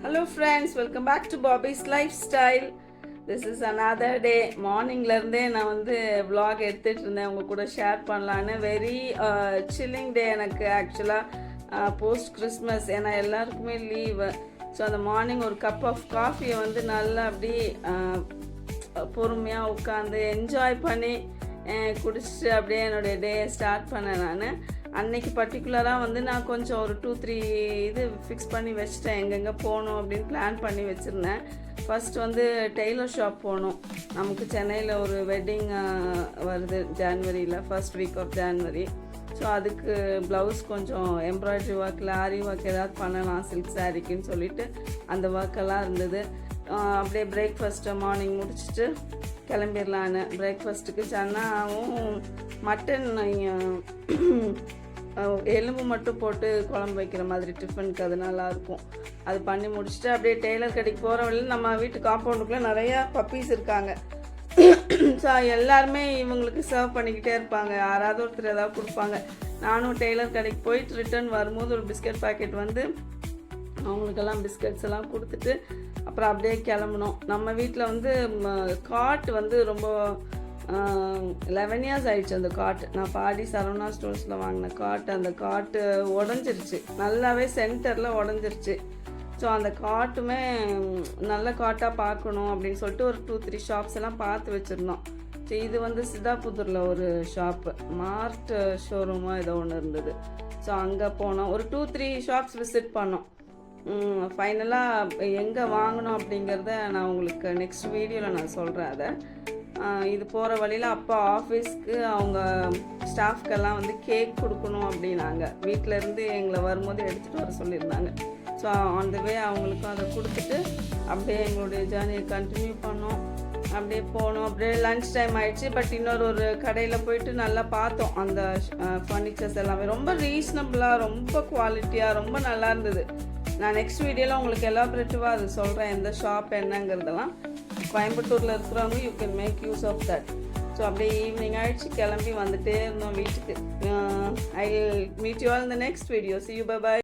Hello friends, welcome back to Bobby's Lifestyle. This is another day. மார்னிங்லேருந்தே நான் vlog எடுத்துகிட்டு இருந்தேன் உங்கள் கூட ஷேர் பண்ணலான்னு. வெரி சில்லிங் டே எனக்கு ஆக்சுவலாக போஸ்ட் கிறிஸ்மஸ். ஏன்னா எல்லாருக்குமே லீவு. ஸோ அந்த மார்னிங் ஒரு கப் ஆஃப் காஃபியை நல்லா அப்படி பொறுமையாக உட்காந்து என்ஜாய் பண்ணி குடிச்சிட்டு அப்படியே என்னுடைய டேயை ஸ்டார்ட் பண்ணேன். நான் அன்னைக்கு பர்டிகுலராக நான் கொஞ்சம் ஒரு 2-3 இது ஃபிக்ஸ் பண்ணி வச்சிட்டேன். எங்கெங்கே போகணும் அப்படின்னு பிளான் பண்ணி வச்சுருந்தேன். ஃபஸ்ட் டெய்லர் ஷாப் போகணும். நமக்கு சென்னையில் ஒரு வெட்டிங் வருது ஜான்வரியில், first week of January. So அதுக்கு ப்ளவுஸ் கொஞ்சம் எம்ப்ராய்டரி ஒர்க்கில் ஆரி ஒர்க் ஏதாவது பண்ணலாம் சில்க் சாரிக்குன்னு சொல்லிட்டு அந்த ஒர்க்கெல்லாம் இருந்தது. அப்படியே பிரேக்ஃபாஸ்ட்டை மார்னிங் முடிச்சுட்டு கிளம்பிடலான்னு. பிரேக்ஃபாஸ்ட்டுக்கு சன்னாவும் மட்டன் எலும்பு மட்டும் போட்டு குழம்பு வைக்கிற மாதிரி டிஃபனுக்கு அது நல்லாயிருக்கும். அது பண்ணி முடிச்சுட்டு அப்படியே டெய்லர் கடைக்கு போகிற வழியில் நம்ம வீட்டு காம்பவுண்டுக்குள்ளே நிறையா பப்பீஸ் இருக்காங்க. ஸோ எல்லாருமே இவங்களுக்கு சர்வ் பண்ணிக்கிட்டே இருப்பாங்க. யாராவது ஒருத்தர் ஏதாவது கொடுப்பாங்க. நானும் டெய்லர் கடைக்கு போயிட்டு ரிட்டர்ன் வரும்போது ஒரு பிஸ்கட் பாக்கெட் அவங்களுக்கெல்லாம் பிஸ்கட்ஸ் எல்லாம் கொடுத்துட்டு அப்புறம் அப்படியே கிளம்பணும். நம்ம வீட்டில் காட் ரொம்ப 11 years ஆயிடுச்சு. அந்த காட்டு நான் பாடி சரவணா ஸ்டோர்ஸில் வாங்கின காட்டு. அந்த காட்டு உடஞ்சிருச்சு, நல்லாவே சென்டரில் உடஞ்சிருச்சு. ஸோ அந்த காட்டுமே நல்ல காட்டாக பார்க்கணும் அப்படின்னு சொல்லிட்டு ஒரு 2-3 ஷாப்ஸ் எல்லாம் பார்த்து வச்சுருந்தோம். ஸோ இது சித்தாபுத்தூரில் ஒரு ஷாப்பு, மார்ட் ஷோரூமாக ஏதோ ஒன்று இருந்தது. ஸோ அங்கே போனோம். ஒரு 2-3 ஷாப்ஸ் விசிட் பண்ணோம். ஃபைனலாக எங்கே வாங்கணும் அப்படிங்கிறத நான் உங்களுக்கு நெக்ஸ்ட் வீடியோவில் நான் சொல்கிறேன். அதை இது போகிற வழியில் அப்பா ஆஃபீஸ்க்கு அவங்க ஸ்டாஃப்கெல்லாம் கேக் கொடுக்கணும் அப்படின்னாங்க. வீட்டிலேருந்து எங்களை வரும்போது எடுத்துகிட்டு வர சொல்லியிருந்தாங்க. ஸோ ஆன் த வே அவங்களுக்கும் அதை கொடுத்துட்டு அப்படியே எங்களுடைய ஜேர்னியை கண்டினியூ பண்ணோம். அப்படியே போனோம். அப்படியே லன்ச் டைம் ஆகிடுச்சு. பட் ஒரு கடையில் போயிட்டு நல்லா பார்த்தோம். அந்த ஃபர்னிச்சர்ஸ் எல்லாமே ரொம்ப ரீசனபிளாக, ரொம்ப குவாலிட்டியாக, ரொம்ப நல்லா இருந்தது. நான் நெக்ஸ்ட் வீடியோவில் உங்களுக்கு எலாபரேட்டிவாக அது சொல்கிறேன், எந்த ஷாப் என்னங்கிறதெல்லாம். கோயம்புத்தூரில் இருக்கிறவங்க you can make use of that. So அப்படியே ஈவினிங் ஆகிடுச்சு, கிளம்பி வந்துட்டே இருந்தோம் வீட்டுக்கு. I meet you all in the next video. See you, bye bye.